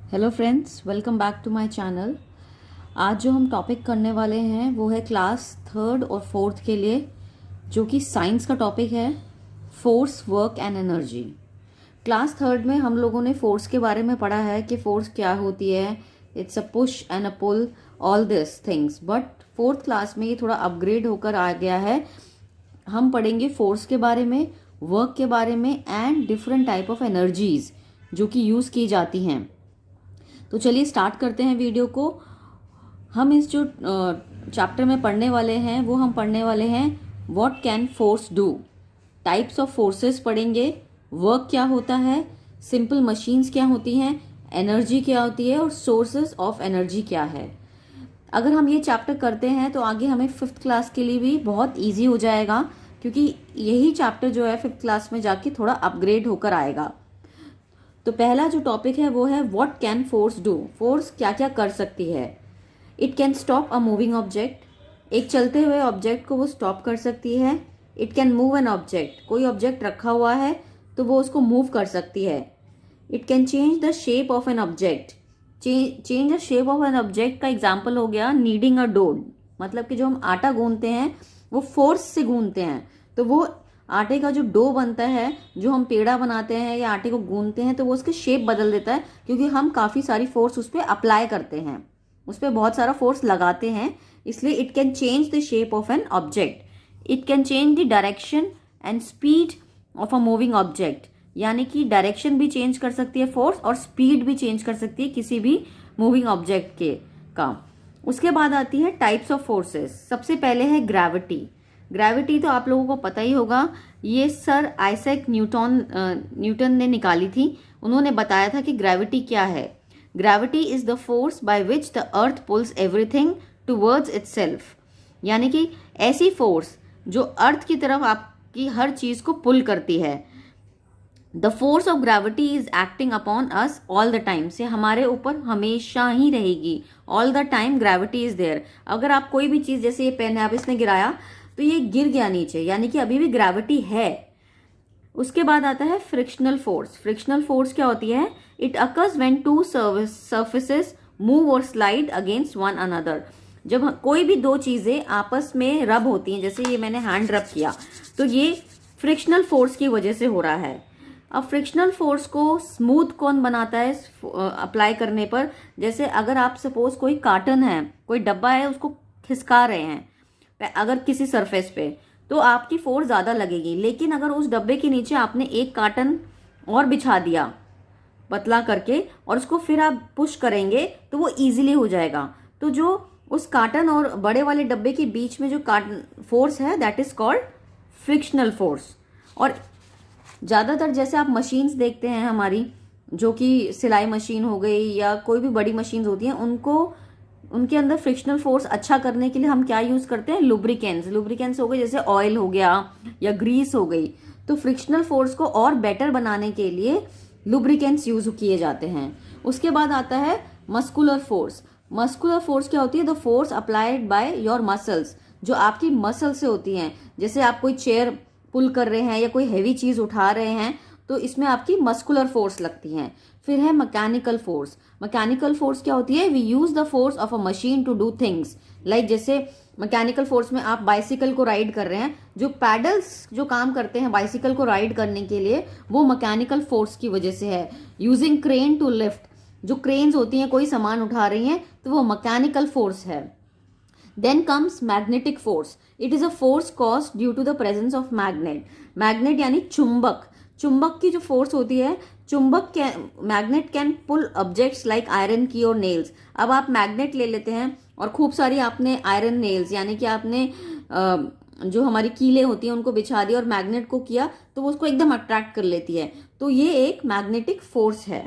Hello friends, welcome back to my channel. आज जो हम टॉपिक करने वाले हैं वो है क्लास थर्ड और फोर्थ के लिए, जो कि साइंस का टॉपिक है, force, work and energy. Class third में हम लोगों ने फोर्स के बारे में पढ़ा है कि फोर्स क्या होती है, it's a push and a pull, all this things. But fourth class में ये थोड़ा अपग्रेड होकर आ गया है। हम पढ़ेंगे फोर्स के बारे में, वर्क के बारे में and different type of energies जो कि यूज़ की जाती हैं। तो चलिए स्टार्ट करते हैं वीडियो को। हम इस जो चैप्टर में पढ़ने वाले हैं वो हम पढ़ने वाले हैं what can force do, types of forces पढ़ेंगे, वर्क क्या होता है, सिंपल मशीन्स क्या होती हैं, एनर्जी क्या होती है और सोर्सेस ऑफ एनर्जी क्या है। अगर हम ये चैप्टर करते हैं तो आगे हमें फिफ्थ क्लास के लिए भी बहुत ईजी हो जाएगा, क्योंकि यही चैप्टर जो है फिफ्थ क्लास में जाके थोड़ा अपग्रेड होकर आएगा। तो पहला जो टॉपिक है वो है what can force do. Force क्या क्या कर सकती है। It can stop a moving object, एक चलते हुए ऑब्जेक्ट को वो स्टॉप कर सकती है। It can move an object, कोई ऑब्जेक्ट रखा हुआ है तो वो उसको मूव कर सकती है। It can change the shape of an object, change the shape of an object का एग्जाम्पल हो गया नीडिंग अ डो, मतलब कि जो हम आटा गूंथते हैं वो फोर्स से गूंथते हैं, तो वो आटे का जो डो बनता है, जो हम पेड़ा बनाते हैं या आटे को गूंथते हैं, तो वो उसकी शेप बदल देता है, क्योंकि हम काफ़ी सारी फोर्स उस पर अप्लाई करते हैं, उस पर बहुत सारा फोर्स लगाते हैं। इसलिए it can change the shape of an object. It can change the direction and speed of a moving object, यानी कि डायरेक्शन भी चेंज कर सकती है फोर्स और स्पीड भी चेंज कर सकती है किसी भी मूविंग ऑब्जेक्ट के का। उसके बाद आती है टाइप्स ऑफ फोर्सेस। सबसे पहले है ग्रेविटी। ग्रेविटी तो आप लोगों को पता ही होगा, ये सर आइजैक न्यूटन ने निकाली थी। उन्होंने बताया था कि ग्रेविटी क्या है। Gravity is the force by which the earth pulls everything towards itself, यानी कि ऐसी फोर्स जो अर्थ की तरफ आपकी हर चीज को पुल करती है। The force of gravity is acting upon us all the time, से हमारे ऊपर हमेशा ही रहेगी। All the time gravity is there. अगर आप कोई भी चीज, जैसे ये पेन है, आप इसमें गिराया तो ये गिर गया नीचे, यानी कि अभी भी ग्रेविटी है। उसके बाद आता है फ्रिक्शनल फोर्स। फ्रिक्शनल फोर्स क्या होती है? It occurs when two surfaces move और स्लाइड अगेंस्ट वन अनदर। जब कोई भी दो चीजें आपस में रब होती हैं, जैसे ये मैंने हैंड रब किया, तो ये फ्रिक्शनल फोर्स की वजह से हो रहा है। अब फ्रिक्शनल फोर्स को स्मूथ कौन बनाता है अप्लाई करने पर? जैसे अगर आप सपोज कोई कार्टन है, कोई डब्बा है, उसको खिसका रहे हैं अगर किसी सरफेस पे, तो आपकी फोर्स ज्यादा लगेगी। लेकिन अगर उस डब्बे के नीचे आपने एक कार्टन और बिछा दिया पतला करके और उसको फिर आप पुश करेंगे तो वो इजीली हो जाएगा। तो जो उस कार्टन और बड़े वाले डब्बे के बीच में जो कार्टन फोर्स है, that is called frictional force. और ज्यादातर जैसे आप मशीन्स देखते हैं हमारी, जो कि सिलाई मशीन हो गई या कोई भी बड़ी मशीन्स होती हैं, उनके अंदर फ्रिक्शनल फोर्स अच्छा करने के लिए हम क्या यूज करते हैं? लुब्रिकेंट्स। लुब्रिकेंट्स हो गए, जैसे ऑयल हो गया या ग्रीस हो गई। तो फ्रिक्शनल फोर्स को और बेटर बनाने के लिए लुब्रिकेंट्स यूज किए जाते हैं। उसके बाद आता है मस्कुलर फोर्स। मस्कुलर फोर्स क्या होती है? The force applied by your muscles, जो आपकी मसल से होती हैं। जैसे आप कोई चेयर पुल कर रहे हैं या कोई हैवी चीज उठा रहे हैं, तो इसमें आपकी मस्कुलर फोर्स लगती है। फिर है मैकेनिकल फोर्स। मैकेनिकल फोर्स क्या होती है? We use the force of a machine to do things like, जैसे मैकेनिकल फोर्स में आप बाइसिकल को राइड कर रहे हैं, जो पैडल्स जो काम करते हैं बाइसिकल को राइड करने के लिए, वो मैकेनिकल फोर्स की वजह से है। यूजिंग क्रेन टू लिफ्ट, जो क्रेन्स होती हैं कोई सामान उठा रही हैं, तो वो मैकेनिकल फोर्स है। Then comes magnetic force. It is a force caused due to the presence of magnet. Magnet यानी चुंबक। चुंबक की जो फोर्स होती है, magnet can pull objects like iron की और नेल्स। अब आप मैग्नेट ले लेते हैं और खूब सारी आपने आयरन नेल्स, यानी कि आपने जो हमारी कीलें होती हैं उनको बिछा दिया और मैग्नेट को किया, तो वो उसको एकदम अट्रैक्ट कर लेती है। तो ये एक मैग्नेटिक फोर्स है।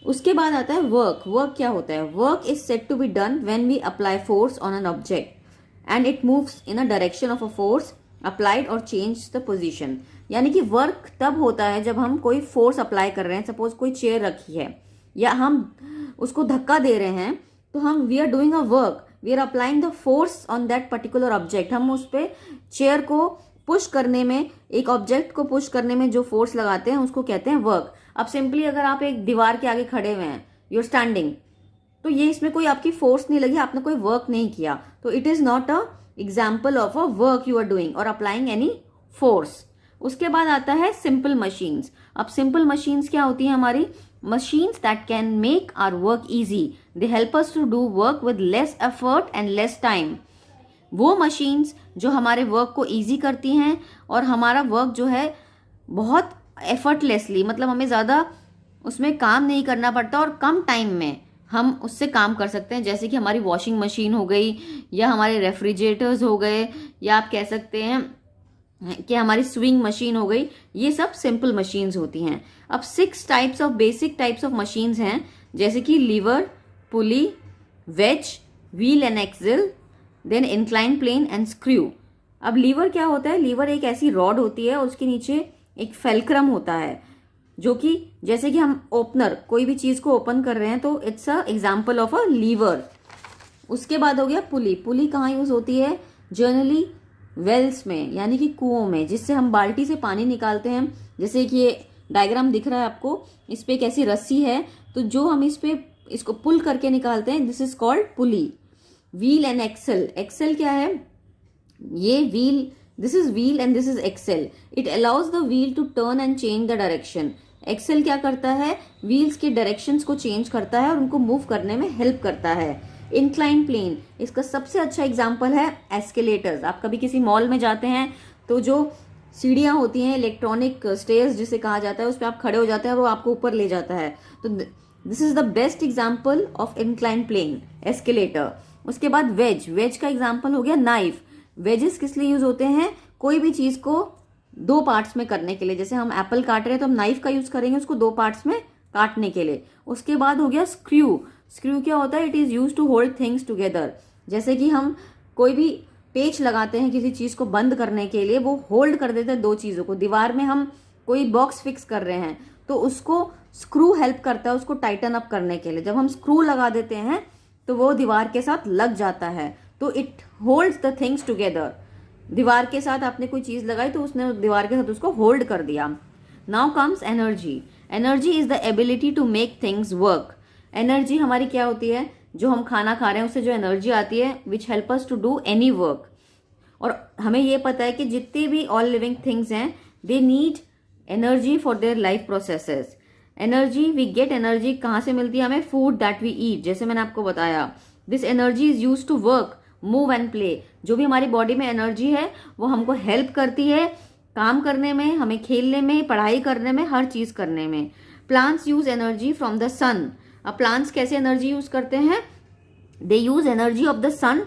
उसके बाद आता है वर्क। वर्क क्या होता है? Work is said to be done when we apply force on an object and it moves in a direction of a force applied और चेंज द पोजीशन। यानी कि वर्क तब होता है जब हम कोई फोर्स अप्लाई कर रहे हैं। सपोज कोई चेयर रखी है या हम उसको धक्का दे रहे हैं, तो हम we are doing a work, we are applying the force on that particular object. हम उस पर चेयर को पुश करने में, एक ऑब्जेक्ट को पुश करने में जो फोर्स लगाते हैं उसको कहते हैं वर्क। अब सिंपली अगर आप एक दीवार के आगे खड़े हुए हैं, यू आर स्टैंडिंग, तो ये इसमें कोई आपकी फोर्स नहीं लगी, आपने कोई वर्क नहीं किया, तो it is not a example of a work you are doing और अप्लाइंग एनी फोर्स। उसके बाद आता है सिंपल मशीन्स। अब सिंपल मशीन्स क्या होती हैं हमारी? Machines that can make our work easy, they help us to do work with less effort and less time. वो मशीन्स जो हमारे वर्क को इजी करती हैं और हमारा वर्क जो है बहुत एफर्टलेसली, मतलब हमें ज़्यादा उसमें काम नहीं करना पड़ता और कम टाइम में हम उससे काम कर सकते हैं। जैसे कि हमारी वॉशिंग मशीन हो गई, या हमारे रेफ्रिजरेटर्स हो गए, या आप कह सकते हैं कि हमारी स्विंग मशीन हो गई। ये सब सिंपल मशीन्स होती हैं। अब 6 types of basic types of machines हैं, जैसे कि lever, pulley, wedge, wheel and axle, then incline plane and screw. अब लीवर क्या होता है? लीवर एक ऐसी रॉड होती है और उसके नीचे एक फेल्क्रम होता है, जो कि जैसे कि हम ओपनर कोई भी चीज को ओपन कर रहे हैं तो it's a example of a lever. उसके बाद हो गया पुली। पुली कहाँ यूज होती है? जनरली वेल्स में, यानी कि कुओं में, जिससे हम बाल्टी से पानी निकालते हैं। जैसे कि ये डायग्राम दिख रहा है आपको, इस पे एक ऐसी रस्सी है, तो जो हम इस पे इसको पुल करके निकालते हैं, this is called pulley. Wheel and axle. Axle क्या है? ये wheel, this is wheel and this is axle. It allows the wheel to turn and change the direction. Axle क्या करता है? व्हील्स के डायरेक्शंस को चेंज करता है और उनको मूव करने में हेल्प करता है। इंक्लाइन प्लेन, इसका सबसे अच्छा एग्जांपल है एस्केलेटर्स। आप कभी किसी मॉल में जाते हैं तो जो सीढ़ियां होती हैं, इलेक्ट्रॉनिक स्टेयर्स जिसे कहा जाता है, उस पर आप खड़े हो जाते हैं और वो आपको ऊपर ले जाता है, तो this is the best example of incline plane, escalator. उसके बाद वेज। वेज का एग्जांपल हो गया नाइफ। वेजेस किस लिए यूज होते हैं? कोई भी चीज को 2 पार्ट्स में करने के लिए। जैसे हम एप्पल काट रहे हैं तो हम नाइफ का यूज करेंगे उसको 2 पार्ट्स में काटने के लिए। उसके बाद हो गया स्क्रू। स्क्रू क्या होता है? It is use to hold things together. जैसे कि हम कोई भी पेच लगाते हैं किसी चीज को बंद करने के लिए, वो होल्ड कर देते हैं 2 चीजों को। दीवार में हम कोई बॉक्स फिक्स कर रहे हैं तो उसको स्क्रू हेल्प करता है उसको टाइटन अप करने के लिए। जब हम स्क्रू लगा देते हैं तो वो दीवार के साथ लग जाता है, तो it holds the things together. दीवार के साथ आपने कोई चीज लगाई तो उसने दीवार के साथ उसको होल्ड कर दिया। Now comes energy. Energy is the ability to make things work. Energy हमारी क्या होती है? जो हम खाना खा रहे हैं उससे जो एनर्जी आती है, which help us to do any work. और हमें ये पता है कि जितनी भी ऑल लिविंग थिंग्स हैं, they need energy for their life processes. Energy, we get energy कहाँ से मिलती है हमें? फूड दैट वी ईट, जैसे मैंने आपको बताया। This energy is use to work, move and play. जो भी हमारी बॉडी में एनर्जी है वो हमको हेल्प करती है काम करने में, हमें खेलने में, पढ़ाई करने में, हर चीज करने में। Plants use energy from the sun. अब प्लांट्स कैसे एनर्जी यूज करते हैं? They use energy of the sun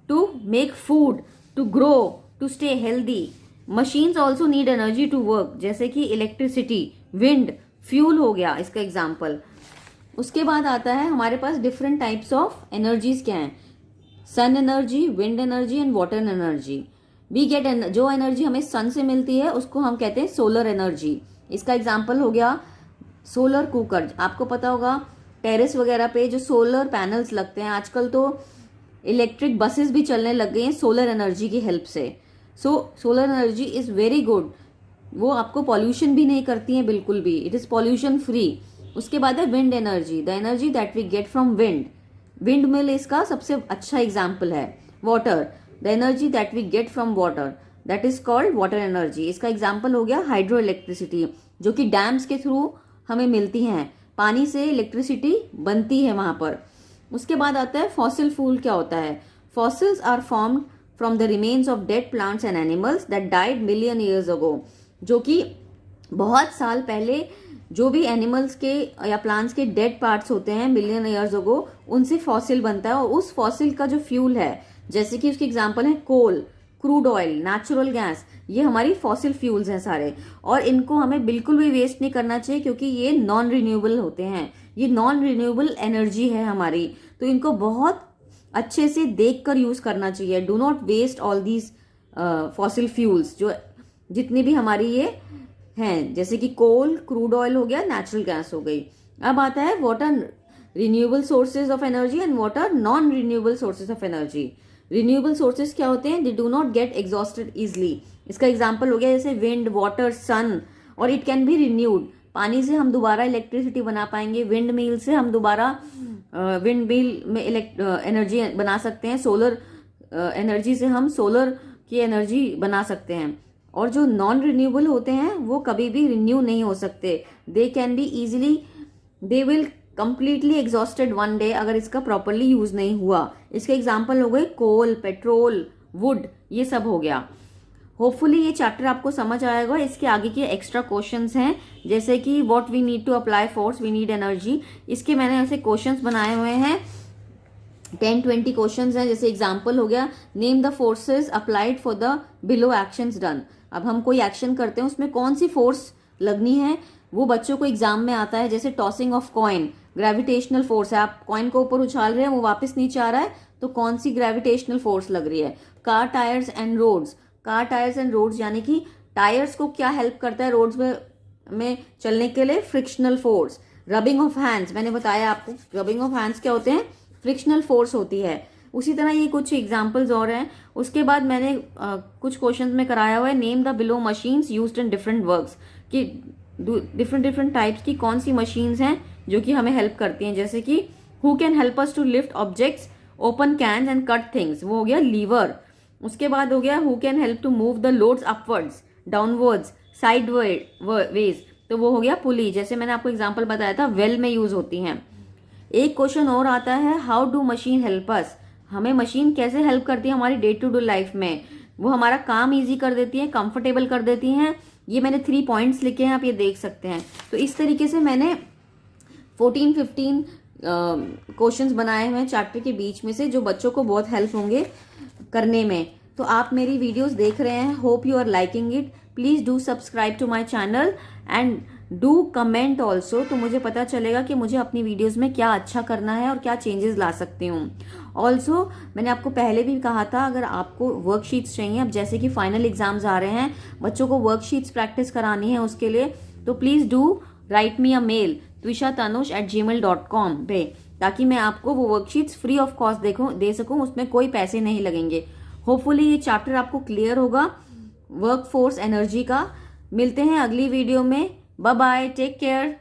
to make food, to grow, to stay healthy. Machines also need energy to work, जैसे कि इलेक्ट्रिसिटी, विंड, फ्यूल हो गया इसका example. उसके बाद आता है हमारे पास डिफरेंट टाइप्स ऑफ एनर्जीज क्या हैं? Sun energy, wind energy and water energy. We get जो एनर्जी हमें सन से मिलती है उसको हम कहते हैं सोलर एनर्जी। इसका एग्जाम्पल हो गया सोलर कुकर। आपको पता होगा टेरेस वगैरह पे जो सोलर पैनल्स लगते हैं, आजकल तो इलेक्ट्रिक बसेस भी चलने लग गई हैं सोलर एनर्जी की हेल्प से। So solar energy is very good. वो आपको पॉल्यूशन भी नहीं करती है बिल्कुल भी, इट इज पॉल्यूशन फ्री। उसके बाद है wind energy, the energy that we get from wind. Wind mill इसका सबसे अच्छा एग्जाम्पल है। Water, the energy that we get from water, that is called water energy. इसका एग्जाम्पल हो गया हाइड्रो इलेक्ट्रिसिटी, जो कि डैम्स के थ्रू हमें मिलती हैं, पानी से इलेक्ट्रिसिटी बनती है वहां पर। उसके बाद आता है फॉसिल फ्यूल। क्या होता है? Fossils are formed from the remains of dead plants and animals that died million years ago. जो कि बहुत साल पहले जो भी एनिमल्स के या प्लांट्स के डेड पार्ट्स होते हैं मिलियन ईयर्स अगो, उनसे फॉसिल बनता है। और उस फॉसिल का जो फ्यूल है, जैसे कि उसके एग्जांपल है कोल, क्रूड ऑयल, नेचुरल गैस, ये हमारी फॉसिल फ्यूल्स हैं सारे। और इनको हमें बिल्कुल भी वेस्ट नहीं करना चाहिए, क्योंकि ये नॉन रिन्यूएबल होते हैं, ये नॉन रिन्यूएबल एनर्जी है हमारी, तो इनको बहुत अच्छे से देख कर यूज करना चाहिए। Do not waste all these fossil fuels, जो जितनी भी हमारी ये हैं, जैसे कि कोल, क्रूड ऑयल हो गया, नेचुरल गैस हो गई। अब आता है water renewable sources of energy and water non renewable sources of energy. Renewable sources क्या होते हैं? They do not get exhausted easily. इसका एग्जाम्पल हो गया जैसे विंड, वाटर, सन, और इट कैन बी रिन्यूड। पानी से हम दोबारा इलेक्ट्रिसिटी बना पाएंगे, विंड मिल से हम दोबारा विंड मिल में एनर्जी बना सकते हैं, सोलर एनर्जी से हम सोलर की एनर्जी बना सकते हैं। और जो नॉन रिन्यूएबल होते हैं वो कभी भी रिन्यू नहीं हो सकते, they can be easily, they will completely exhausted one day अगर इसका प्रॉपरली यूज नहीं हुआ। इसके एग्जाम्पल हो गए कोल, पेट्रोल, वुड, ये सब हो गया। होपफुली ये चैप्टर आपको समझ आएगा। इसके आगे के एक्स्ट्रा क्वेश्चंस हैं जैसे कि what we need to apply force, we need energy. इसके मैंने ऐसे क्वेश्चंस बनाए हुए हैं, 10-20 क्वेश्चंस हैं। जैसे एग्जांपल हो गया, name the forces applied for the below actions done. अब हम कोई एक्शन करते हैं उसमें कौन सी फोर्स लगनी है, वो बच्चों को एग्जाम में आता है। जैसे tossing of coin, gravitational force है, आप कॉइन को ऊपर उछाल रहे हैं वो वापस नीचे आ रहा है, तो कौन सी ग्रेविटेशनल फोर्स लग रही है। Car tyres and roads, car tyres and roads यानी कि टायर्स को क्या हेल्प करता है रोड्स में चलने के लिए, frictional force. Rubbing of hands, मैंने बताया आपको रबिंग ऑफ हैंड्स क्या होते हैं, फ्रिक्शनल फोर्स होती है। उसी तरह ये कुछ एग्जांपल्स और हैं। उसके बाद मैंने कुछ क्वेश्चंस में कराया हुआ है, name the below machines used in different works, कि डिफरेंट टाइप्स की कौन सी मशीन्स हैं जो कि हमें हेल्प करती हैं। जैसे कि who can help us to lift objects, open cans and cut things, वो हो गया लीवर। उसके बाद हो गया who can help to move the loads upwards, downwards, sideways, तो वो हो गया पुली। जैसे मैंने आपको एग्जांपल बताया था, वेल में यूज होती हैं। एक क्वेश्चन और आता है, how do machine help us, हमें मशीन कैसे हेल्प करती है हमारी डे टू डे लाइफ में, वो हमारा काम इजी कर देती है, कंफर्टेबल कर देती हैं। ये मैंने 3 पॉइंट्स लिखे हैं, आप ये देख सकते हैं। तो इस तरीके से मैंने 14-15 क्वेश्चंस बनाए हुए हैं चैप्टर के बीच में से, जो बच्चों को बहुत हेल्प होंगे करने में। तो आप मेरी वीडियोस देख रहे हैं, hope you are liking it. Please do subscribe to my channel and do comment also, तो मुझे पता चलेगा कि मुझे अपनी वीडियोस में क्या अच्छा करना है और क्या चेंजेस ला सकती हूँ। ऑल्सो मैंने आपको पहले भी कहा था, अगर आपको वर्कशीट्स चाहिए, अब जैसे कि फाइनल एग्जाम्स आ रहे हैं, बच्चों को वर्कशीट्स प्रैक्टिस करानी है उसके लिए, तो please do write me a mail twisha.tanush@gmail.com पे, ताकि मैं आपको वो वर्कशीट्स फ्री ऑफ कॉस्ट दे सकूं, उसमें कोई पैसे नहीं लगेंगे। होपफुली ये चैप्टर आपको क्लियर होगा वर्क फोर्स एनर्जी का। मिलते हैं अगली वीडियो में, बाय बाय, टेक केयर।